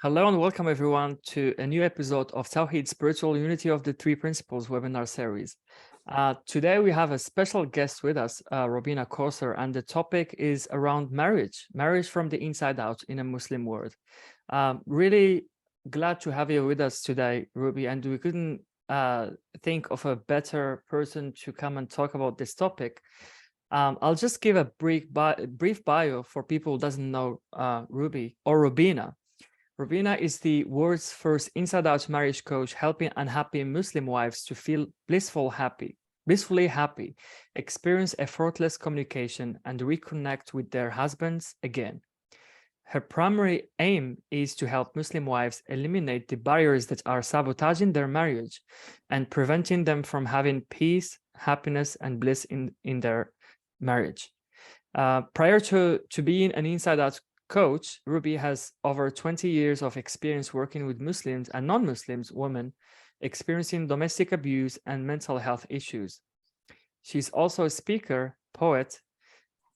Hello and welcome everyone to a new episode of Tawhid Spiritual Unity of the Three Principles webinar series. Today we have a special guest with us, Robina Kauser, and the topic is around marriage from the inside out in a Muslim world. Really glad to have you with us today, Ruby, and we couldn't think of a better person to come and talk about this topic. I'll just give a brief bio for people who doesn't know Ruby or Robina. Robina is the world's first inside-out marriage coach, helping unhappy Muslim wives to feel blissfully happy, experience effortless communication, and reconnect with their husbands again. Her primary aim is to help Muslim wives eliminate the barriers that are sabotaging their marriage and preventing them from having peace, happiness, and bliss in their marriage. Prior to being an inside-out coach, Ruby has over 20 years of experience working with Muslims and non-Muslims women experiencing domestic abuse and mental health issues. She's also a speaker, poet,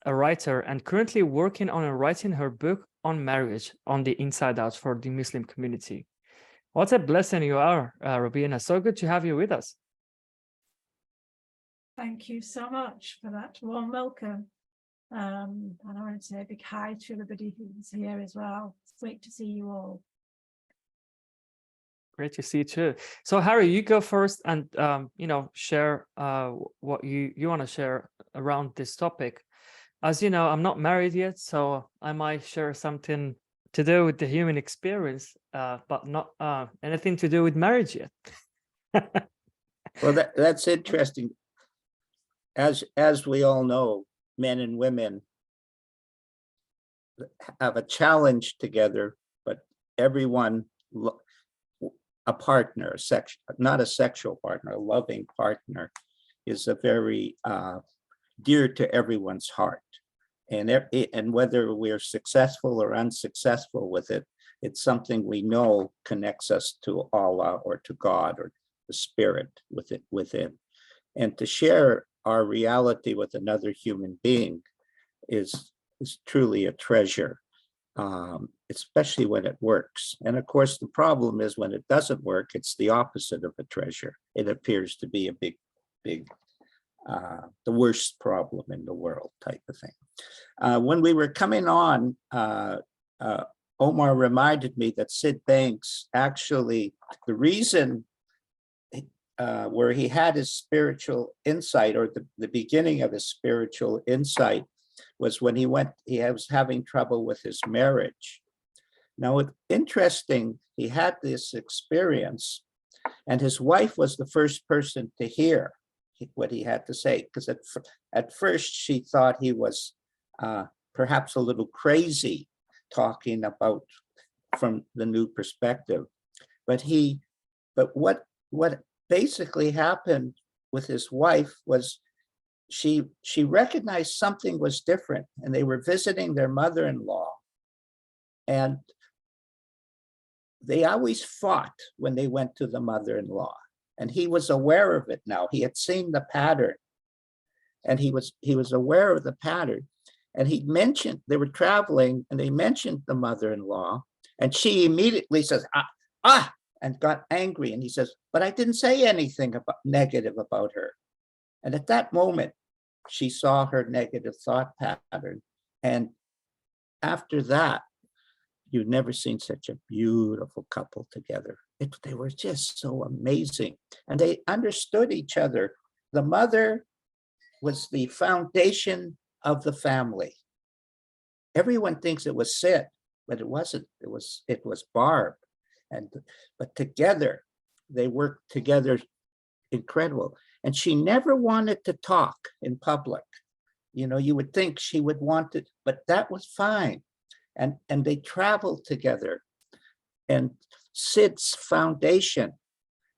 a writer, and currently working on writing her book on marriage on the inside out for the Muslim community. What a blessing you are, Rubina. So good to have you with us. Thank you so much for that warm welcome. And I want to say a big hi to everybody who's here as well. It's great to see you all. Great to see you too. So Harry, you go first and share what you want to share around this topic. As you know, I'm not married yet, so I might share something to do with the human experience, but not anything to do with marriage yet. Well, that's interesting. As we all know, men and women have a challenge together, but everyone, a partner, not a sexual partner, a loving partner, is a very dear to everyone's heart. And whether we're successful or unsuccessful with it, it's something we know connects us to Allah or to God or the spirit within. And to share our reality with another human being is truly a treasure, especially when it works. And of course, the problem is when it doesn't work, it's the opposite of a treasure. It appears to be a big, the worst problem in the world type of thing. When we were coming on, Omar reminded me that Sid Banks actually, the reason where he had his spiritual insight, or the beginning of his spiritual insight, was when he was having trouble with his marriage. Now, it's interesting, he had this experience, and his wife was the first person to hear what he had to say, because at first she thought he was perhaps a little crazy talking about from the new perspective. But what basically happened with his wife was she recognized something was different, and they were visiting their mother-in-law, and they always fought when they went to the mother-in-law, and he was aware of it now. He had seen the pattern, and he was aware of the pattern, and he mentioned, they were traveling and they mentioned the mother-in-law, and she immediately says, and got angry. And he says, but I didn't say anything negative about her. And at that moment, she saw her negative thought pattern. And after that, you've never seen such a beautiful couple together. They were just so amazing. And they understood each other. The mother was the foundation of the family. Everyone thinks it was Sid, but it wasn't. It was Barb. But together, they worked together incredible. And she never wanted to talk in public. You know, you would think she would want it, but that was fine. And they traveled together. And Sid's foundation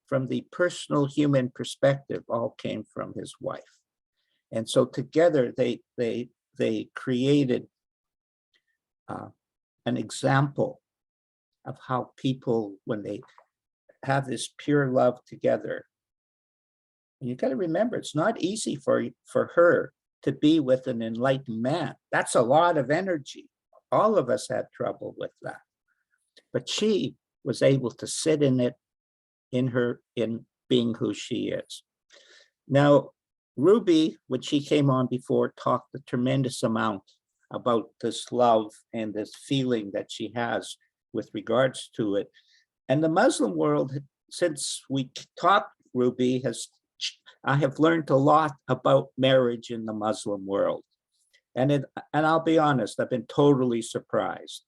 from the personal human perspective all came from his wife. And so together they created an example of how people, when they have this pure love together, and you got to remember, it's not easy for her to be with an enlightened man. That's a lot of energy. All of us had trouble with that. but she was able to sit in it, in being who she is. Now, Ruby, when she came on before, talked a tremendous amount about this love and this feeling that she has with regards to it. And the Muslim world, since we talked, Ruby, I have learned a lot about marriage in the Muslim world. And I'll be honest, I've been totally surprised.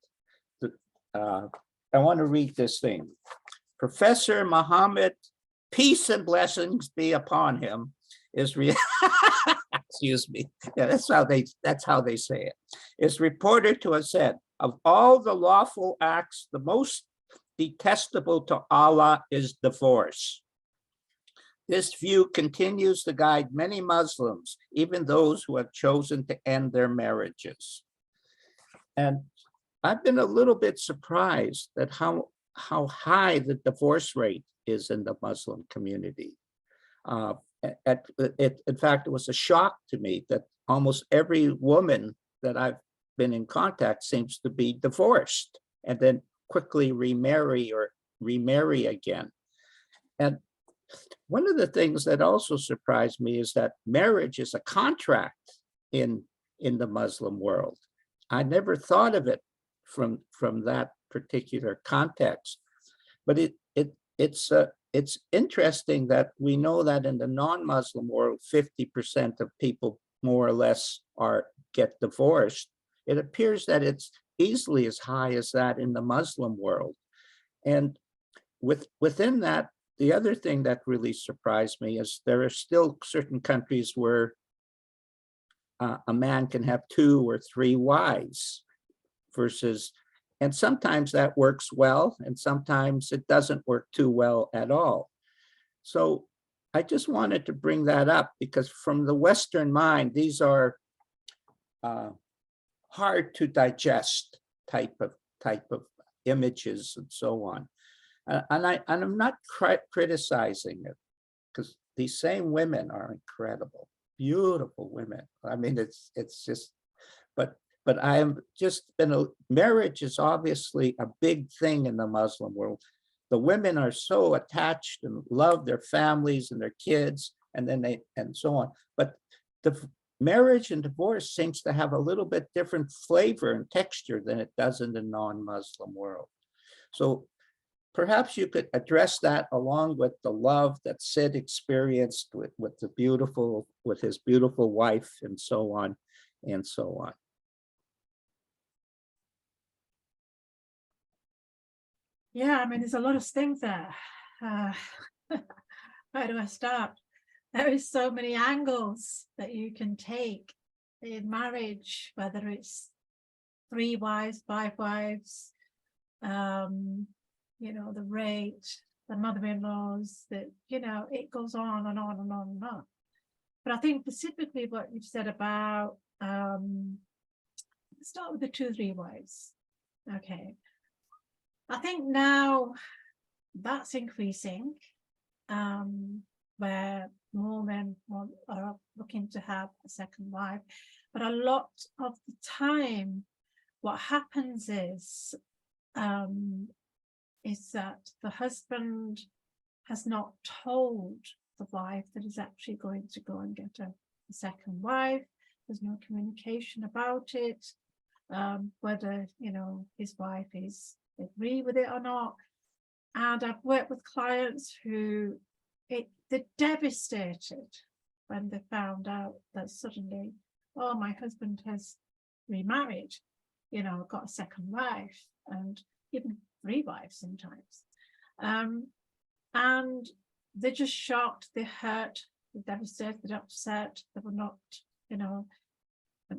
I want to read this thing. Professor Muhammad, peace and blessings be upon him, is excuse me. Yeah, that's how they say it. Is reported to have said, of all the lawful acts, the most detestable to Allah is divorce. This view continues to guide many Muslims, even those who have chosen to end their marriages. And I've been a little bit surprised at how high the divorce rate is in the Muslim community. In fact, it was a shock to me that almost every woman that I've been in contact seems to be divorced and then quickly remarry again. And one of the things that also surprised me is that marriage is a contract in the Muslim world. I never thought of it from that particular context, but it's interesting that we know that in the non-Muslim world, 50% of people more or less get divorced. It appears that it's easily as high as that in the Muslim world. And within that, the other thing that really surprised me is there are still certain countries where a man can have 2 or 3 wives and sometimes that works well, and sometimes it doesn't work too well at all. So I just wanted to bring that up because from the Western mind, these are hard to digest type of images and so on. And I'm not criticizing it, because these same women are incredible, beautiful women. I mean, it's just, but I have just marriage is obviously a big thing in the Muslim world. The women are so attached and love their families and their kids, and so on. But the marriage and divorce seems to have a little bit different flavor and texture than it does in the non-Muslim world. So perhaps you could address that along with the love that Sid experienced with his beautiful wife and so on and so on. Yeah, I mean, there's a lot of things there. Where do I start? There is so many angles that you can take in marriage, whether it's 3 wives, 5 wives, the rate, the mother-in-laws, it goes on and on and on and on. But I think specifically what you've said about, start with the 2, 3 wives. Okay. I think now that's increasing, where more men are looking to have a second wife. But a lot of the time, what happens is that the husband has not told the wife that he's actually going to go and get a second wife. There's no communication about it, whether his wife agree with it or not. And I've worked with clients who they're devastated when they found out that suddenly, oh, my husband has remarried, got a second wife, and even 3 wives sometimes. And they're just shocked, they're hurt, they're devastated, they're upset, they were not,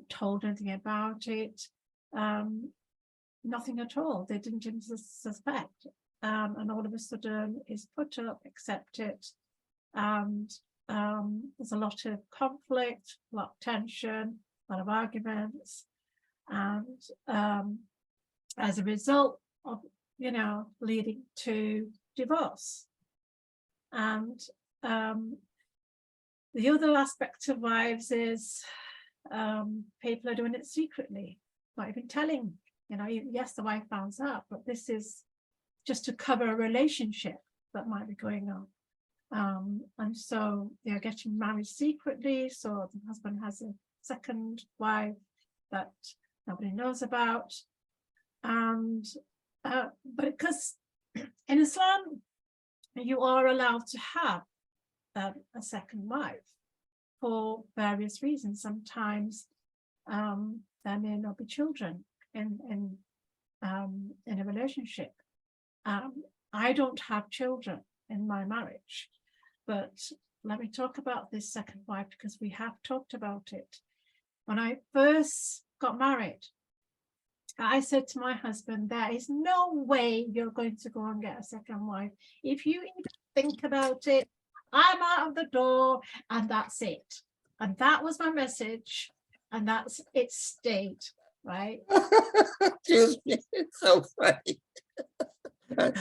told anything about it. Nothing at all. They didn't even suspect. And all of a sudden it's put up, accepted. And there's a lot of conflict, a lot of tension, a lot of arguments. And as a result of, leading to divorce. And the other aspect of wives is people are doing it secretly, not even telling. Yes, the wife finds out, but this is just to cover a relationship that might be going on. And so they're getting married secretly. So the husband has a second wife that nobody knows about. And but because in Islam, you are allowed to have a second wife for various reasons. Sometimes there may not be children in a relationship. I don't have children in my marriage, but let me talk about this second wife because we have talked about it. When I first got married, I said to my husband, there is no way you're going to go and get a second wife. If you even think about it, I'm out of the door, and that's it. And that was my message, and that's it stayed, right? Excuse me, it's so funny.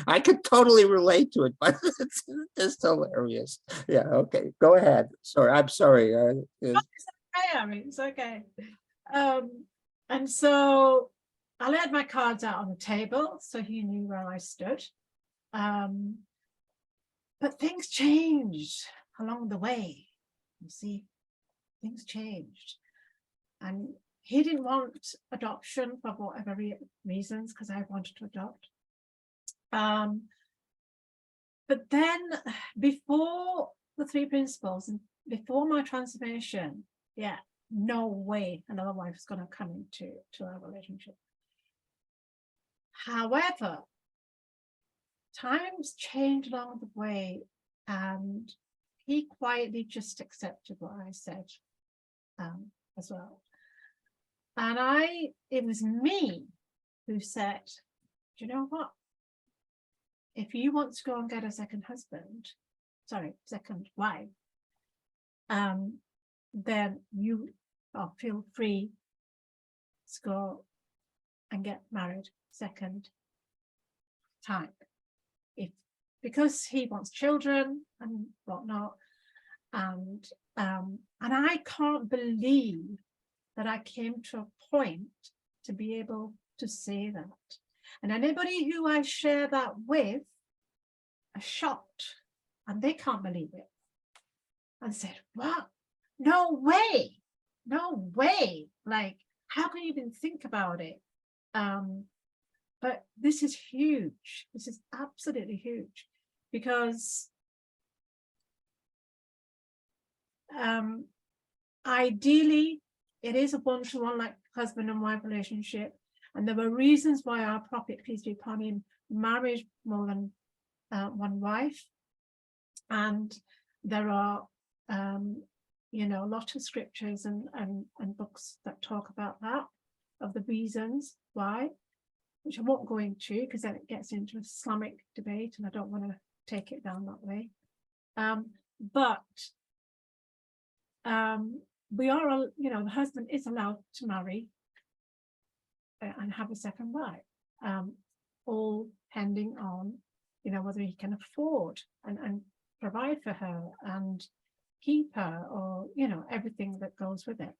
I could totally relate to it, but it's just hilarious. Yeah, okay, go ahead. Sorry, I'm sorry. It's okay. And so I laid my cards out on the table so he knew where I stood. But things changed along the way. You see, things changed. And he didn't want adoption for whatever reasons, because I wanted to adopt. But then before the three principles and before my transformation, yeah, no way another wife is going to come into our relationship. However, times changed along the way, and he quietly just accepted what I said as well. And it was me who said, do you know what? If you want to go and get a second wife, then you feel free to go and get married second time. Because he wants children and whatnot, and I can't believe that I came to a point to be able to say that. And anybody who I share that with are shocked, and they can't believe it, and said, "What? No way, no way! Like, how can you even think about it?" But this is huge. This is absolutely huge, because ideally, it is a one-to-one, like husband and wife relationship. And there were reasons why our prophet, peace be upon him, married more than one wife. And there are, a lot of scriptures and books that talk about that, of the reasons why, which I won't go into because then it gets into Islamic debate, and I don't want to take it down that way. But we are, the husband is allowed to marry and have a second wife, all pending on, whether he can afford and provide for her and keep her, or, everything that goes with it.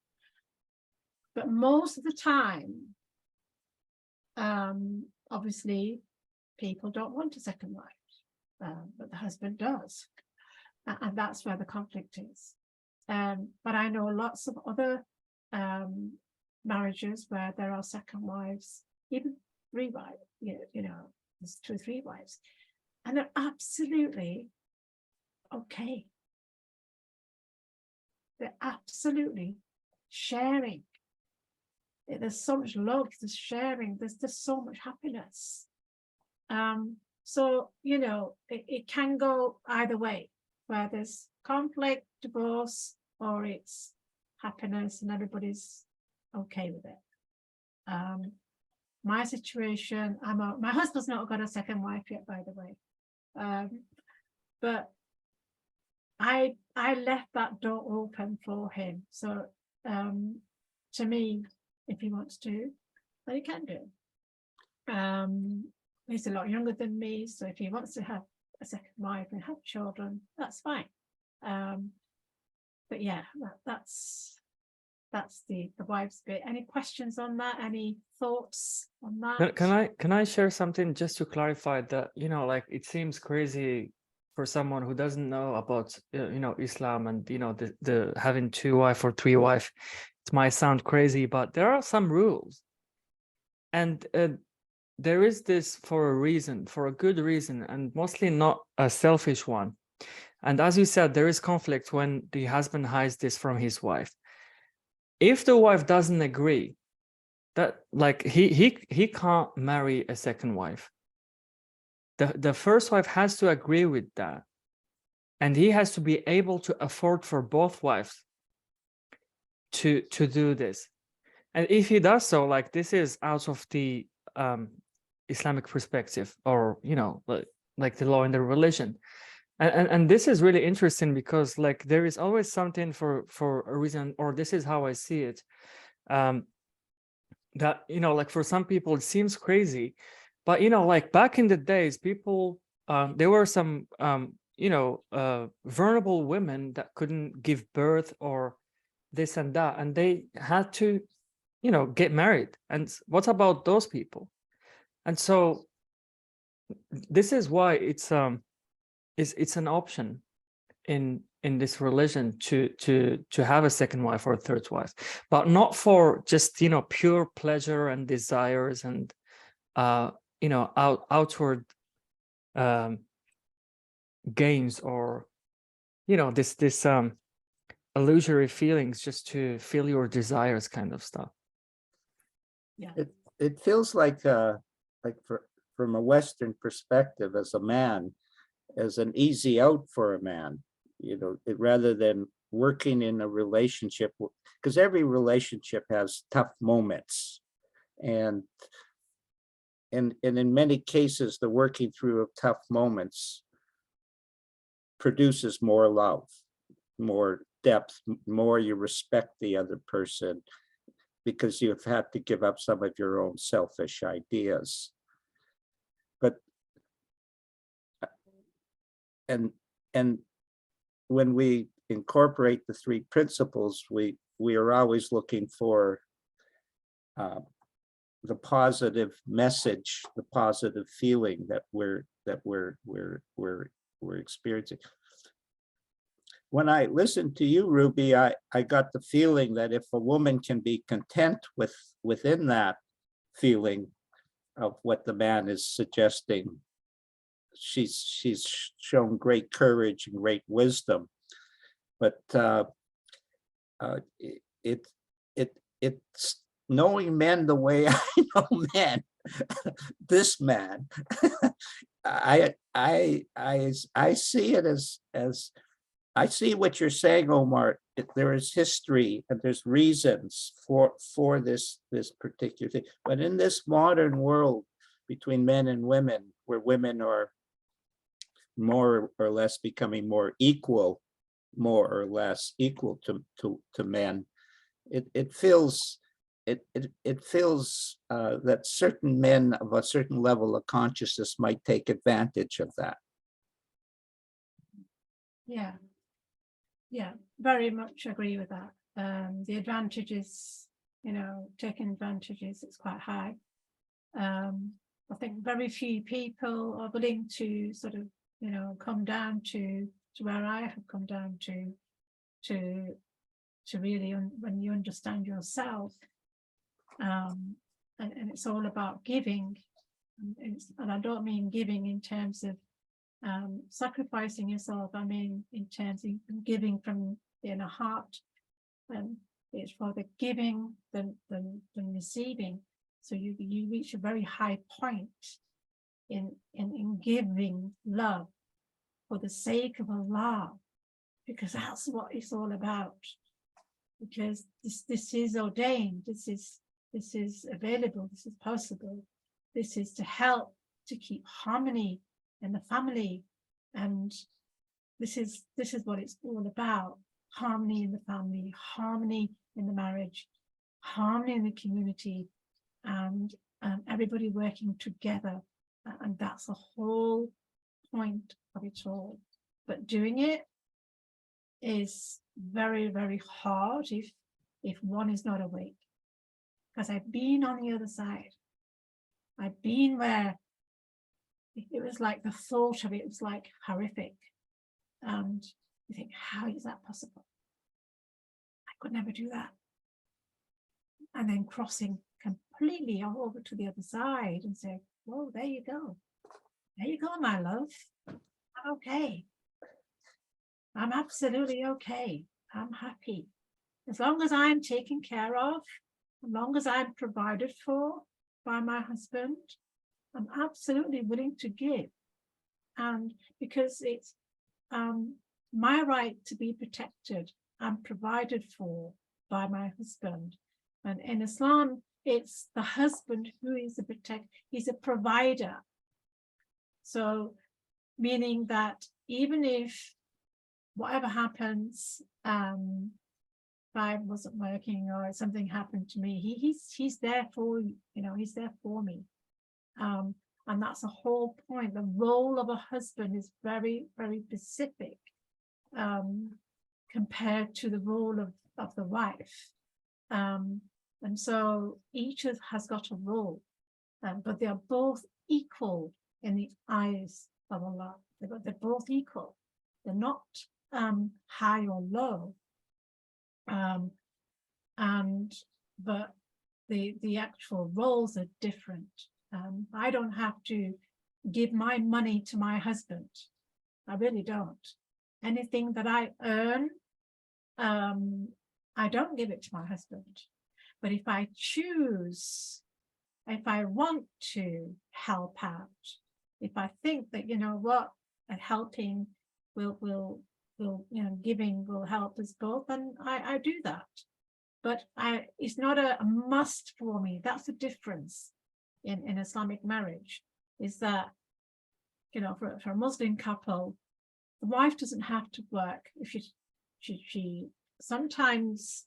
But most of the time, obviously, people don't want a second wife, but the husband does. And that's where the conflict is. But I know lots of other marriages where there are second wives, even three wives, there's 2 or 3 wives, and they're absolutely okay. They're absolutely sharing. There's so much love, there's sharing, there's just so much happiness. So, it can go either way, where there's conflict, divorce, or it's happiness and everybody's okay with it. My situation, my husband's not got a second wife yet, by the way. But I left that door open for him. So to me, if he wants to, then he can do. He's a lot younger than me, so if he wants to have a second wife and have children, that's fine. But yeah, that's that's the wife's bit. Any questions on that? Any thoughts on that? Can I share something just to clarify that, like it seems crazy for someone who doesn't know about Islam and the having 2 wife or 3 wife. It might sound crazy, but there are some rules, and there is this for a reason, for a good reason, and mostly not a selfish one. And as you said, there is conflict when the husband hides this from his wife. If the wife doesn't agree, that like he can't marry a second wife. The first wife has to agree with that, and he has to be able to afford for both wives to do this. And if he does so, like this is out of the Islamic perspective, or like the law in the religion. And this is really interesting because like there is always something for a reason, or this is how I see it. That like for some people it seems crazy, but like back in the days, people there were some vulnerable women that couldn't give birth or this and that, and they had to get married. And what about those people? And so this is why it's an option in this religion to have a second wife or a third wife, but not for just pure pleasure and desires and outward gains, or this illusory feelings just to fill your desires kind of stuff. Yeah. It feels like from a Western perspective, as a man, as an easy out for a man, rather than working in a relationship, because every relationship has tough moments, and in many cases, the working through of tough moments produces more love, more depth, more you respect the other person, because you've had to give up some of your own selfish ideas. But and when we incorporate the 3 principles, we are always looking for the positive message, the positive feeling that we're experiencing. When I listened to you, Ruby, I got the feeling that if a woman can be content within that feeling of what the man is suggesting, she's shown great courage and great wisdom. But it's knowing men the way I know men, this man, I see it as I see what you're saying, Omar. There is history and there's reasons for this particular thing. But in this modern world between men and women, where women are more or less becoming more or less equal to men, it feels that certain men of a certain level of consciousness might take advantage of that. Yeah, very much agree with that. The advantages, taking advantages, it's quite high. I think very few people are willing to sort of, come down to where I have come down to really, when you understand yourself, and it's all about giving, and I don't mean giving in terms of sacrificing yourself. I mean in terms of giving from the inner heart, and it's rather giving than receiving. So you reach a very high point in giving love for the sake of Allah, because that's what it's all about. Because this is ordained, this is available, this is possible, this is to help to keep harmony in the family, and this is what it's all about: harmony in the family, harmony in the marriage, harmony in the community, and everybody working together. And that's the whole point of it all. But doing it is very, very hard if one is not awake. Because I've been on the other side. I've been where it was like the thought of it was like horrific. And you think, how is that possible? I could never do that. And then crossing completely over to the other side and say, whoa, there you go. There you go, my love. I'm okay. I'm absolutely okay. I'm happy. As long as I'm taken care of, as long as I'm provided for by my husband, I'm absolutely willing to give. And because it's my right to be protected and provided for by my husband. And in Islam, it's the husband who is a protector, he's a provider. So meaning that even if whatever happens, if I wasn't working or something happened to me, he's there for you, he's there for me. And that's the whole point. The role of a husband is very, very specific compared to the role of the wife. And so each has got a role, but they are both equal in the eyes of Allah. They're both equal. They're not high or low. But the actual roles are different. I don't have to give my money to my husband. I really don't. Anything that I earn, I don't give it to my husband. But if I choose, if I want to help out, if I think that, helping will giving will help us both, then I do that. But it's not a must for me. That's the difference in Islamic marriage, is that, for a Muslim couple, the wife doesn't have to work. If she sometimes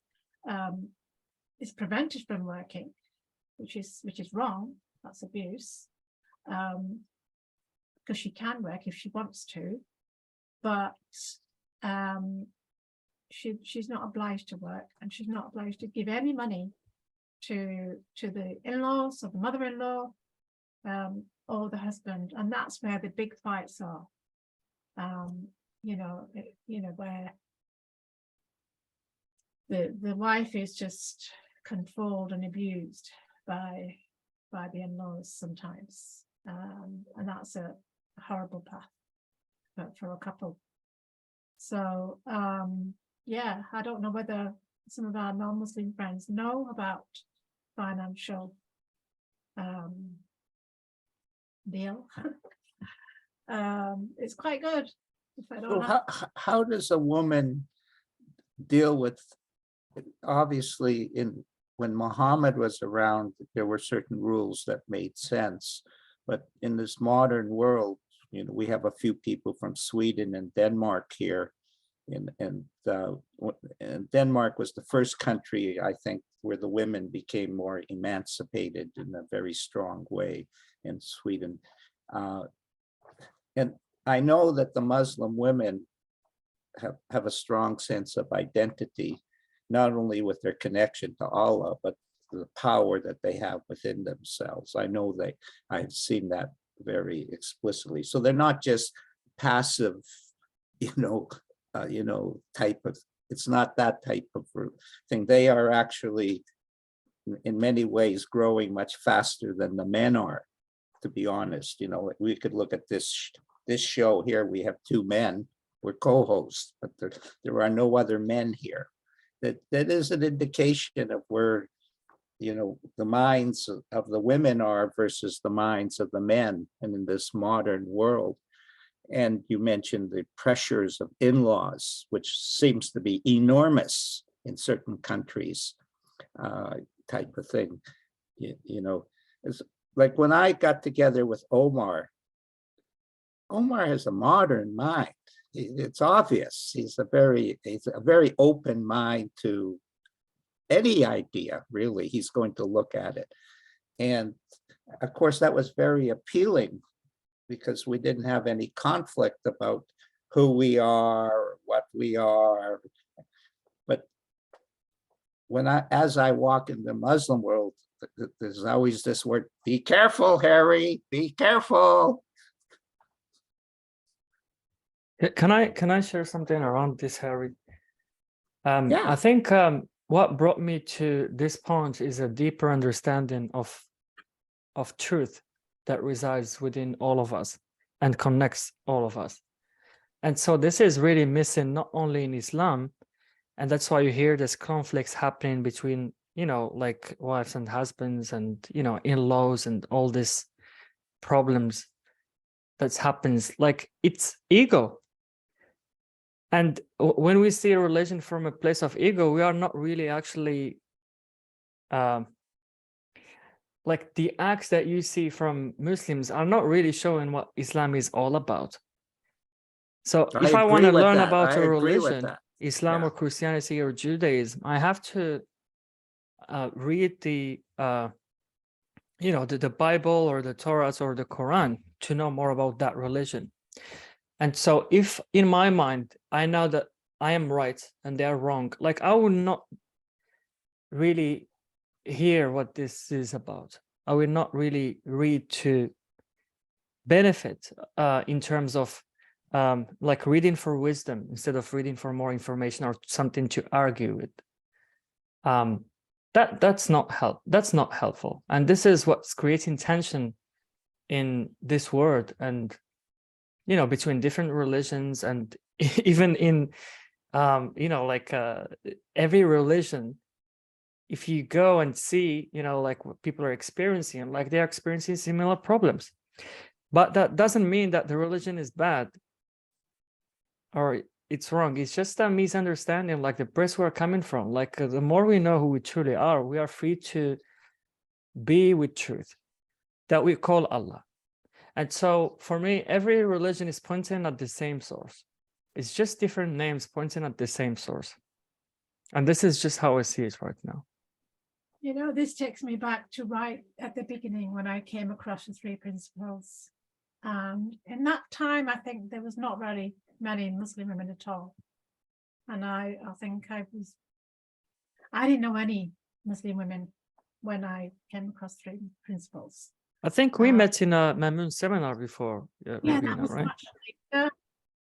is prevented from working, which is wrong. That's abuse, because she can work if she wants to, but she's not obliged to work, and she's not obliged to give any money to the in-laws or the mother-in-law or the husband. And that's where the big fights are. Where the wife is just controlled and abused by the in-laws sometimes, and that's a horrible path for a couple. So I don't know whether some of our non-Muslim friends know about financial deal. It's quite good. If I don't So how does a woman deal with, obviously when Muhammad was around, there were certain rules that made sense, but in this modern world, we have a few people from Sweden and Denmark here, and Denmark was the first country, I think, where the women became more emancipated in a very strong way, in Sweden. And I know that the Muslim women have a strong sense of identity, not only with their connection to Allah, but the power that they have within themselves. I know I've seen that very explicitly. So they're not just passive, type of, it's not that type of thing. They are actually, in many ways, growing much faster than the men are, to be honest. We could look at this show here. We have two men, we're co-hosts, but there are no other men here. That is an indication of where, the minds of the women are versus the minds of the men, and in this modern world. And you mentioned the pressures of in-laws, which seems to be enormous in certain countries, type of thing. It's like when I got together with Omar has a modern mind. It's obvious. He's a very open mind to any idea, really. He's going to look at it. And of course, that was very appealing because we didn't have any conflict about who we are, what we are. But as I walk in the Muslim world, there's always this word, be careful, Harry, be careful. Can I share something around this, Harry? I Yeah, think what brought me to this point is a deeper understanding of truth that resides within all of us and connects all of us. And so this is really missing not only in Islam, and that's why you hear there's conflicts happening between, you know, like wives and husbands and, you know, in-laws and all these problems that happens. Like, it's ego. And when we see a religion from a place of ego, we are not really actually like the acts that you see from Muslims are not really showing what Islam is all about. So I if I want agree to with learn that. about I a agree with religion, that. Islam Yeah. or Christianity or Judaism, I have to read the you know, the Bible or the Torah or the Quran to know more about that religion. And so if in my mind I know that I am right and they are wrong, like I will not really hear what this is about. I will not really read to benefit in terms of like reading for wisdom instead of reading for more information or something to argue with. That's not helpful. And this is what's creating tension in this world, and you know, between different religions, and even in you know, like every religion, if you go and see, you know, like what people are experiencing, like they're experiencing similar problems. But that doesn't mean that the religion is bad or it's wrong. It's just a misunderstanding, like the place we're coming from. Like the more we know who we truly are, we are free to be with truth that we call Allah. And so for me, every religion is pointing at the same source. It's just different names pointing at the same source. And this is just how I see it right now. You know, this takes me back to right at the beginning when I came across the three principles. In that time, I think there was not very many Muslim women at all. And I think I didn't know any Muslim women when I came across three principles. I think we met in a Mamun seminar before, Yeah, Robina, that was right? much later.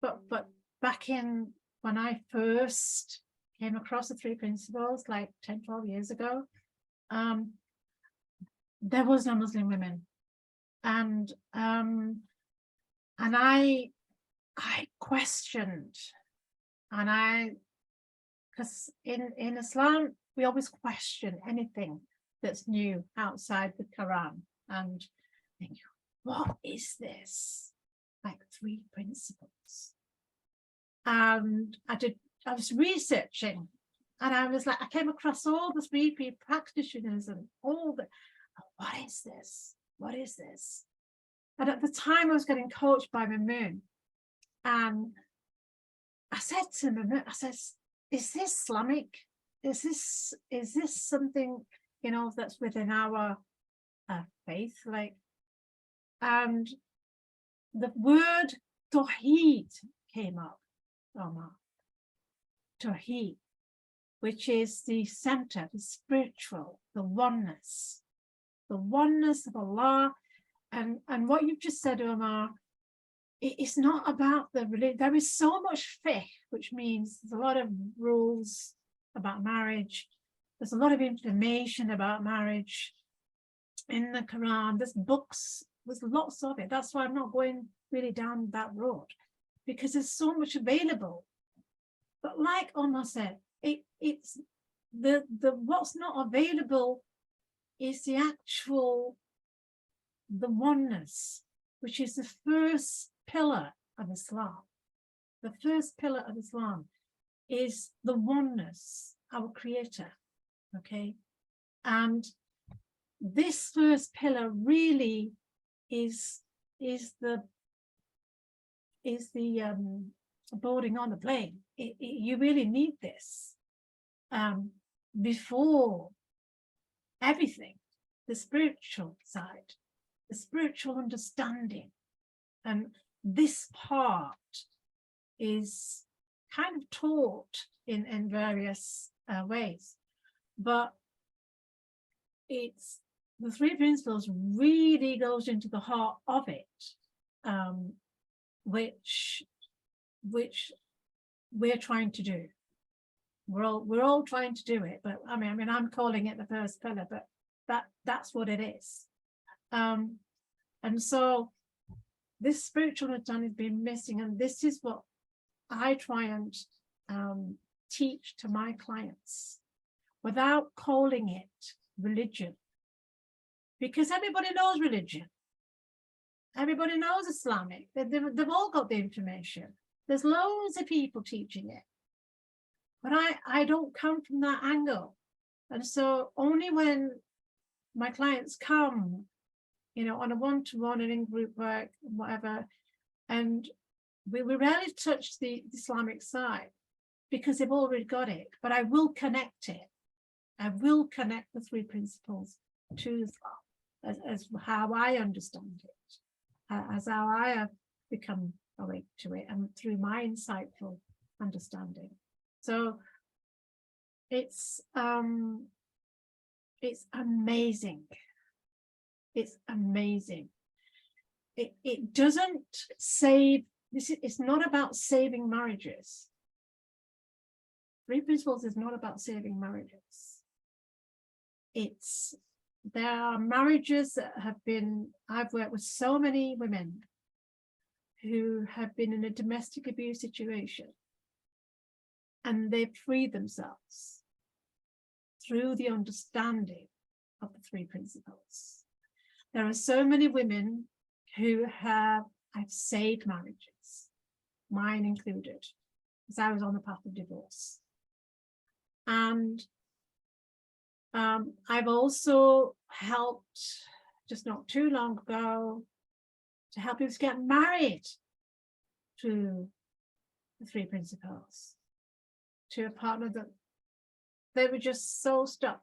But back in when I first came across the three principles, like 10, 12 years ago, there was no Muslim women. And I questioned, and because in Islam, we always question anything that's new outside the Quran and think, what is this? Like three principles. And I was researching, and I was like, I came across all the 3P practitioners and all the, what is this? What is this? And at the time I was getting coached by Mamun, and I said to Mamun, I says, is this Islamic? Is this something, you know, that's within our faith? Like, and the word Tawheed came up, Omar. Tawheed, which is the center, the spiritual, the oneness of Allah. And what you've just said, Omar, it's not about the religion. There is so much fiqh, which means there's a lot of rules about marriage. There's a lot of information about marriage in the Quran. There's books, there's lots of it. That's why I'm not going really down that road, because there's so much available. But like Omar said, it's the what's not available is the actual, the oneness, which is the first pillar of Islam. The first pillar of Islam is the oneness, our creator, okay? And this first pillar really is the boarding on the plane. You really need this before everything, the spiritual side, the spiritual understanding. And this part is kind of taught in various ways. but it's the three principles really goes into the heart of it, which we're trying to do. We're all trying to do it, but I mean I'm calling it the first pillar, but that's what it is. And so this spiritual understanding has been missing, and this is what I try and teach to my clients without calling it religion, because everybody knows religion. Everybody knows Islamic. They've all got the information. There's loads of people teaching it. But I don't come from that angle. And so only when my clients come, you know, on a one-to-one and in group work and whatever, and we rarely touch the Islamic side because they've already got it, but I will connect it. I will connect the three principles to Islam as how I understand it, as how I have become awake to it, and through my insightful understanding. So it's amazing. It's amazing. It doesn't save. It's not about saving marriages. Three principles is not about saving marriages. There are marriages that have been, I've worked with so many women who have been in a domestic abuse situation, and they've freed themselves through the understanding of the three principles. There are so many women who I've saved marriages, mine included, because I was on the path of divorce. And I've also helped, just not too long ago, to help people get married through the three principles, to a partner that they were just so stuck.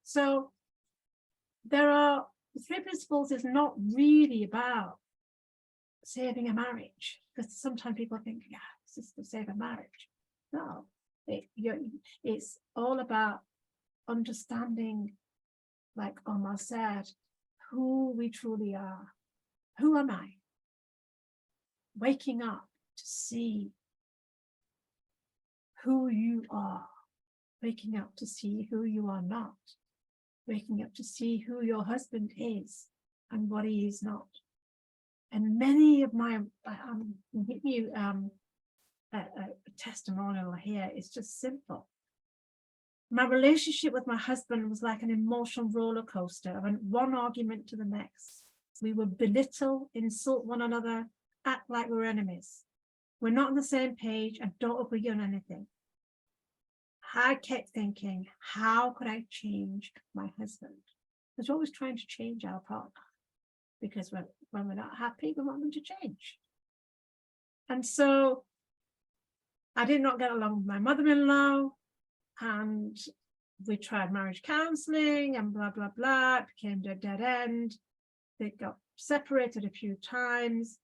So the three principles is not really about saving a marriage, because sometimes people think, yeah, this is to save a marriage. No, it's all about understanding, like Omar said, who we truly are. Who am I? Waking up to see who you are. Waking up to see who you are not. Waking up to see who your husband is and what he is not. And many of my, I'll give you a testimonial here. It's just simple. My relationship with my husband was like an emotional roller coaster. I went one argument to the next. We would belittle, insult one another, act like we're enemies. We're not on the same page and don't agree on anything. I kept thinking, how could I change my husband? Because we're always trying to change our partner, because when we're not happy, we want them to change. And so I did not get along with my mother-in-law, and we tried marriage counseling and blah, blah, blah. It became a dead end. They got separated a few times.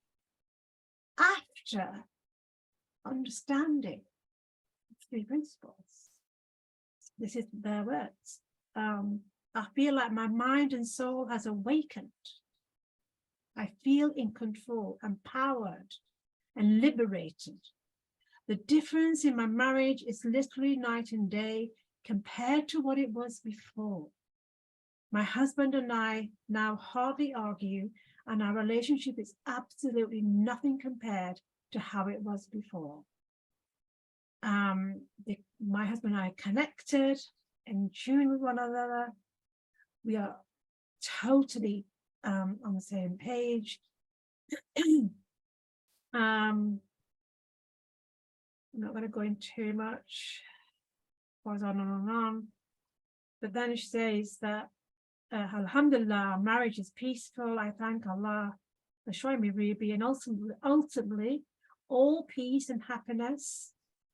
After understanding the three principles, this is their words. I feel like my mind and soul has awakened. I feel in control, empowered, and liberated. The difference in my marriage is literally night and day compared to what it was before. My husband and I now hardly argue, and our relationship is absolutely nothing compared to how it was before. My husband and I connected, in tune with one another. We are totally on the same page. I'm not going to go into too much. Goes on and on. But then she says that, Alhamdulillah, our marriage is peaceful. I thank Allah for showing me Ruby, and ultimately, all peace and happiness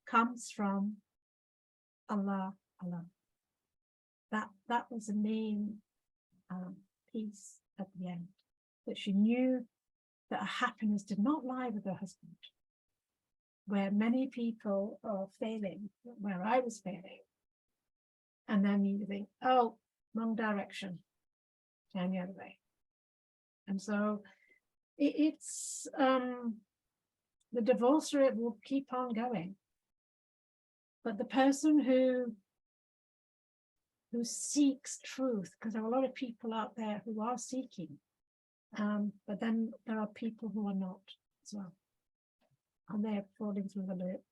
comes from Allah alone. That was the main piece at the end, that she knew that her happiness did not lie with her husband, where many people are failing, where I was failing. And then you think, oh, wrong direction, turn the other way. And so it's the divorce rate will keep on going. But the person who seeks truth, because there are a lot of people out there who are seeking, but then there are people who are not as well. And they're falling through the loop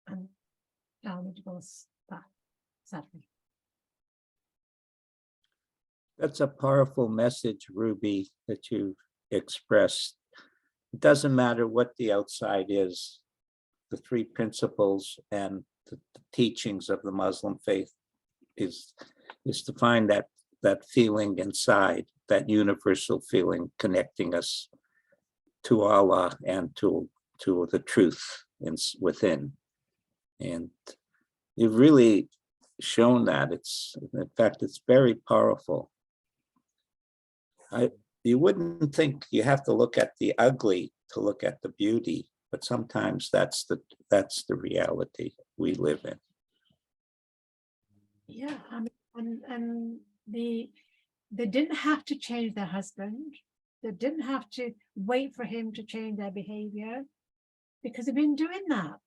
and down the divorce path, sadly. That's a powerful message, Ruby, that you expressed. It doesn't matter what the outside is, the three principles and the teachings of the Muslim faith is to find that feeling inside, that universal feeling connecting us to Allah and to the truth within. And you've really shown that. In fact, it's very powerful. You wouldn't think you have to look at the ugly to look at the beauty, but sometimes that's the reality we live in. Yeah, I mean, and they didn't have to change their husband. They didn't have to wait for him to change their behavior, because they've been doing that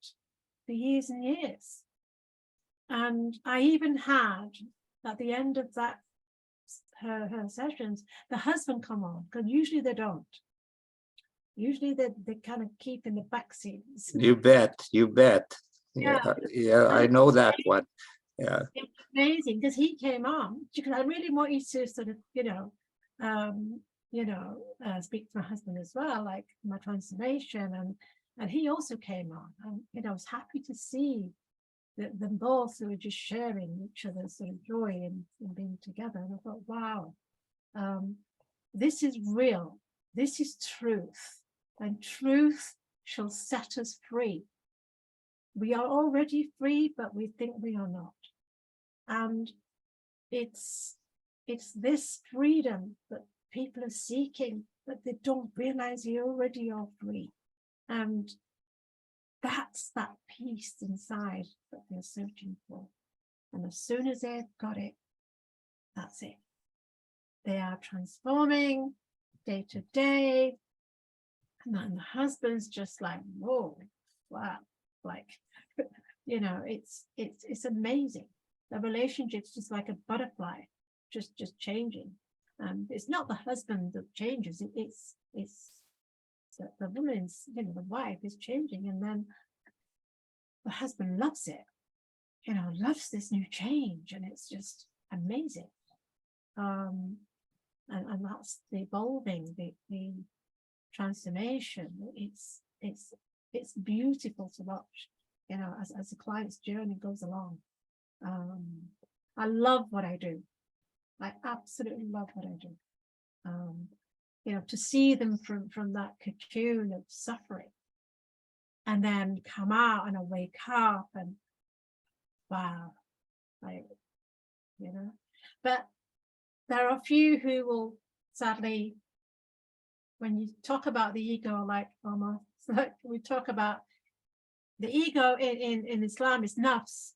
for years and years. And I even had, at the end of that, her sessions, the husband come on, because usually they don't. Usually they kind of keep in the back scenes. You bet. Yeah, I know that one. Yeah. It's amazing, because he came on, because I really want you to sort of, speak to my husband as well, like my transformation, and he also came on, and I was happy to see that them both who were just sharing each other's sort of joy in being together. And I thought, wow, this is real, this is truth, and truth shall set us free. We are already free, but we think we are not. And it's this freedom that people are seeking, that they don't realize they already are free. And that's that peace inside that they're searching for. And as soon as they've got it, that's it. They are transforming day to day. And then the husband's just like, whoa, wow, like, it's amazing. The relationship's just like a butterfly, just changing. It's not the husband that changes, it's the woman's, the wife is changing, and then the husband loves it, loves this new change, and it's just amazing. And that's the evolving, the transformation. It's beautiful to watch, as the client's journey goes along. I love what I do. I absolutely love what I do. To see them from that cocoon of suffering and then come out and wake up and wow, but there are a few who will sadly, when you talk about the ego, like almost like we talk about the ego in Islam is nafs,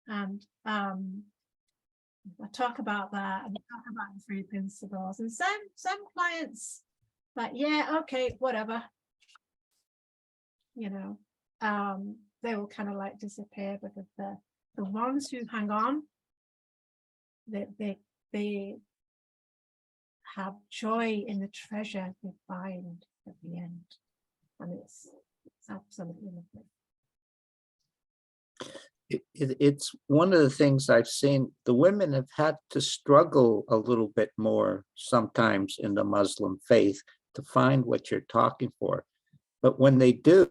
and I talk about that, and I talk about the three principles, and some clients like, yeah, okay, whatever, they will kind of like disappear, because the ones who hang on, they have joy in the treasure they find at the end, and it's absolutely lovely. It's one of the things I've seen. The women have had to struggle a little bit more sometimes in the Muslim faith to find what you're talking for. But when they do,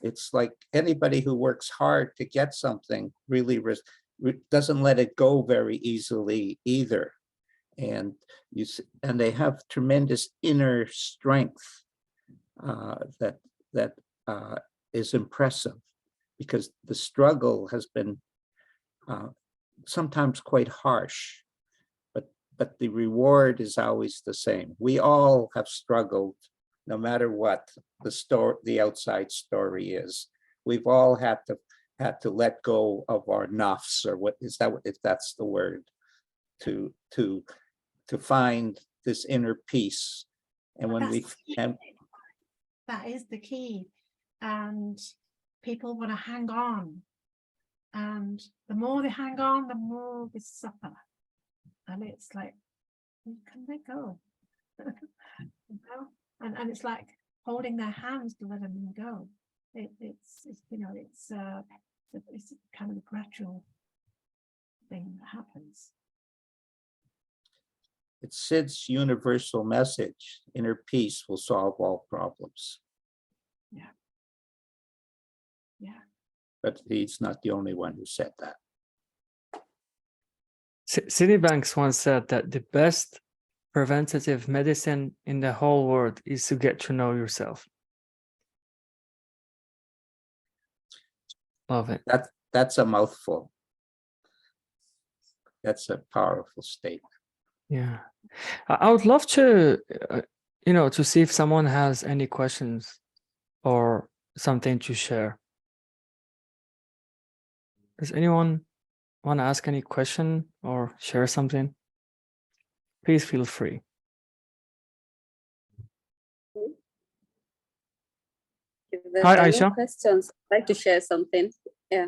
it's like anybody who works hard to get something really doesn't let it go very easily either. And they have tremendous inner strength that is impressive, because the struggle has been sometimes quite harsh, but the reward is always the same. We all have struggled, no matter what the outside story is. We've all had to had to let go of our nafs, or what is that, if that's the word, to find this inner peace. And when we, and that is the key. And people want to hang on. And the more they hang on, the more they suffer. And it's like, can they go? You know? And it's like holding their hands to let them go. It's you know, it's kind of a gradual thing that happens. it's Sid's universal message, inner peace will solve all problems. Yeah. Yeah. But he's not the only one who said that. Citibanks once said that the best preventative medicine in the whole world is to get to know yourself. Love it. That's a mouthful. That's a powerful statement. Yeah, I would love to, you know, to see if someone has any questions or something to share. Does anyone want to ask any question or share something? Please feel free. If there's Hi, any Aisha. questions, I'd like to share something. Yeah.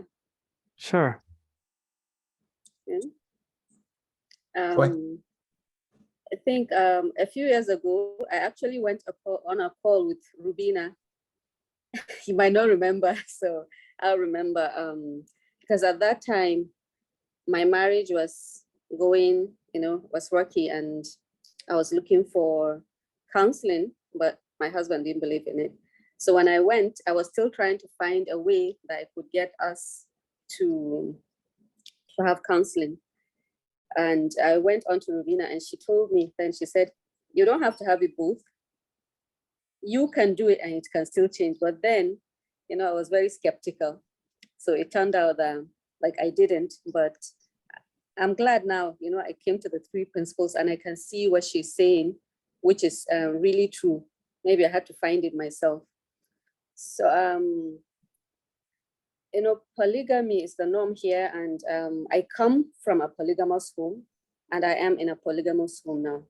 Sure. Yeah. Go ahead. I think a few years ago, I actually went on a call with Rubina. You might not remember, so I'll remember, because at that time, my marriage was going, you know, was rocky, and I was looking for counseling, but my husband didn't believe in it. So when I went, I was still trying to find a way that I could get us to have counseling. And I went on to Rubina, and she told me, then she said, you don't have to have it both. You can do it and it can still change. But then, you know, I was very skeptical. So it turned out that like I didn't, but I'm glad now, you know, I came to the 3 principles and I can see what she's saying, which is really true. Maybe I had to find it myself. So, you know, polygamy is the norm here, and I come from a polygamous home, and I am in a polygamous home now.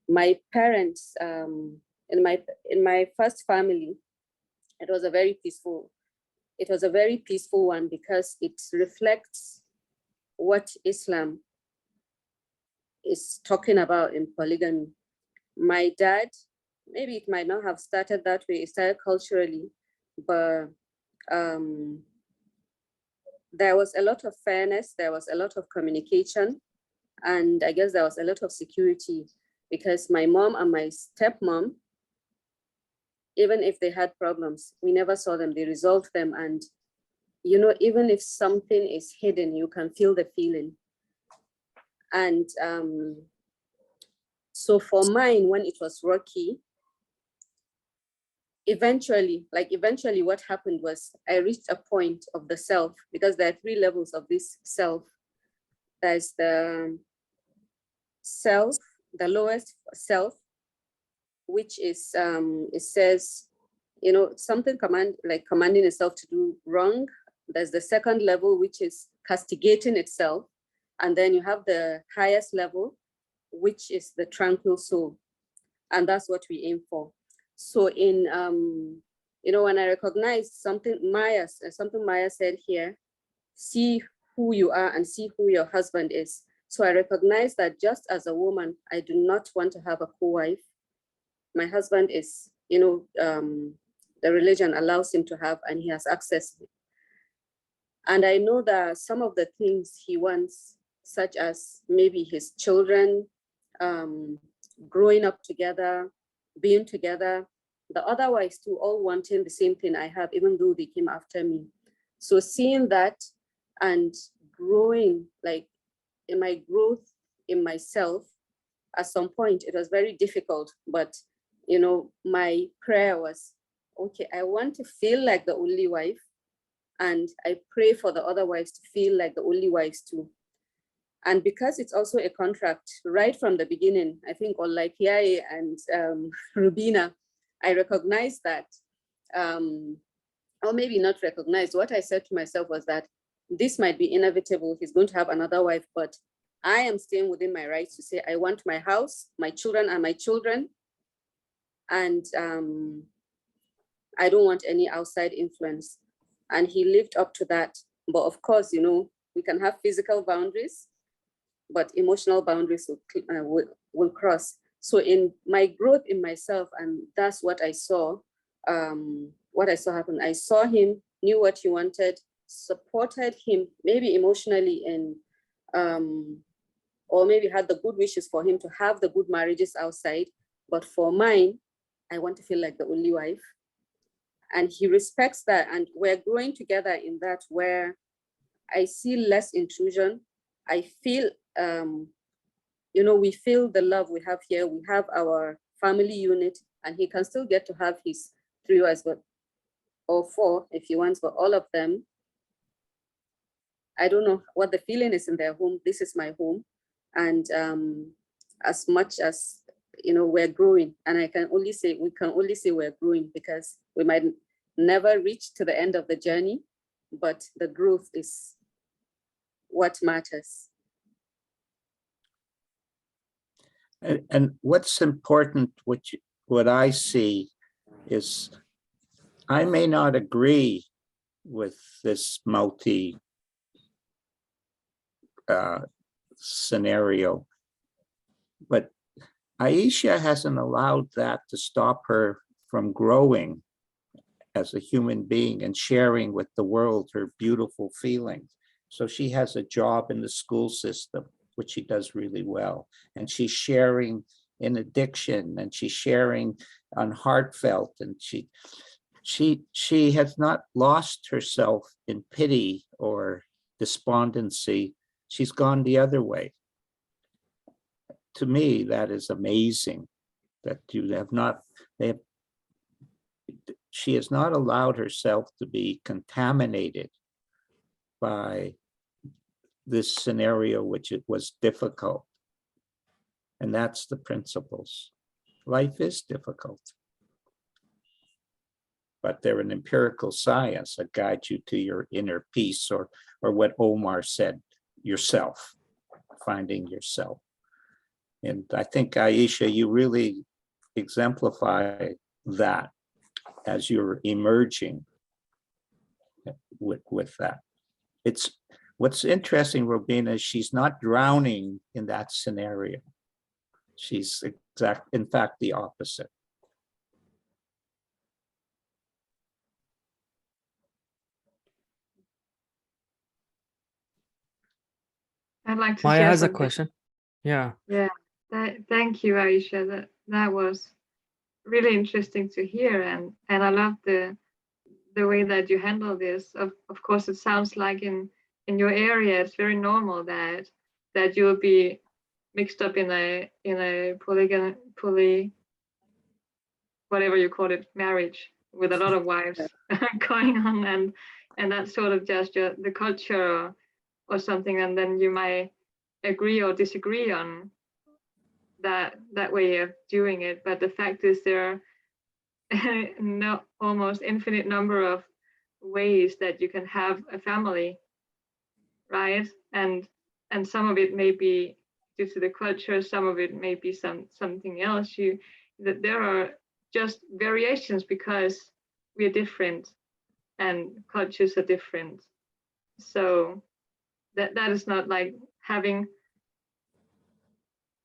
My parents, in my first family, it was a very peaceful one, because it reflects what Islam is talking about in polygamy. My dad, maybe it might not have started that way, it started culturally, but there was a lot of fairness, there was a lot of communication, and I guess there was a lot of security, because my mom and my stepmom, even if they had problems, we never saw them, they resolved them. And, you know, even if something is hidden, you can feel the feeling. And so for mine, when it was rocky, eventually what happened was I reached a point of the self, because there are 3 levels of this self. There's the self, the lowest self, which is, it says, you know, something commanding itself to do wrong. There's the 2nd level, which is castigating itself. And then you have the highest level, which is the tranquil soul. And that's what we aim for. So in, you know, when I recognize something Maya said here, see who you are and see who your husband is. So I recognize that just as a woman, I do not want to have a co-wife. My husband is, you know, the religion allows him to have, and he has access. And I know that some of the things he wants, such as maybe his children, growing up together, being together, the other wives too, all wanting the same thing I have, even though they came after me. So seeing that and growing, like in my growth in myself, at some point it was very difficult, but you know, my prayer was, okay, I want to feel like the only wife, and I pray for the other wives to feel like the only wives too. And because it's also a contract right from the beginning, I think unlike Yai and Rubina, I recognize that or maybe not recognized. What I said to myself was that this might be inevitable. He's going to have another wife, but I am staying within my rights to say, I want my house, my children are my children. And I don't want any outside influence. And he lived up to that. But of course, you know, we can have physical boundaries, but emotional boundaries will cross. So in my growth in myself, and that's what I saw happen. I saw him, knew what he wanted, supported him, maybe emotionally, and or maybe had the good wishes for him to have the good marriages outside. But for mine, I want to feel like the only wife. And he respects that. And we're growing together in that, where I see less intrusion. I feel, you know, we feel the love we have here. We have our family unit, and he can still get to have his 3 wives, but or 4 if he wants, but all of them, I don't know what the feeling is in their home. This is my home. And as much as, you know, we're growing, and we can only say we're growing, because we might never reach to the end of the journey, but the growth is what matters. And what's important, what I see is, I may not agree with this multi scenario, but Aisha hasn't allowed that to stop her from growing as a human being and sharing with the world her beautiful feelings. So she has a job in the school system, which she does really well. And she's sharing in addiction, and she's sharing on heartfelt, and she has not lost herself in pity or despondency. She's gone the other way. To me, that is amazing, that she has not allowed herself to be contaminated by this scenario, which it was difficult. And that's the principles. Life is difficult, but they're an empirical science that guides you to your inner peace, or what Omar said, yourself, finding yourself. And I think, Aisha, you really exemplify that as you're emerging with that. It's what's interesting, Robina, is she's not drowning in that scenario. She's in fact, the opposite. I'd like to Maya share has a something. question. Yeah. Yeah, thank you, Aisha. That was really interesting to hear, and I love the way that you handle this. Of course, it sounds like in your area, it's very normal that you'll be mixed up in a whatever you call it, marriage with a lot of wives going on, and that's sort of just the culture or something, and then you might agree or disagree on that way of doing it. But the fact is, there are almost infinite number of ways that you can have a family, right? And some of it may be due to the culture, some of it may be something else. That there are just variations because we are different and cultures are different. So that is not like having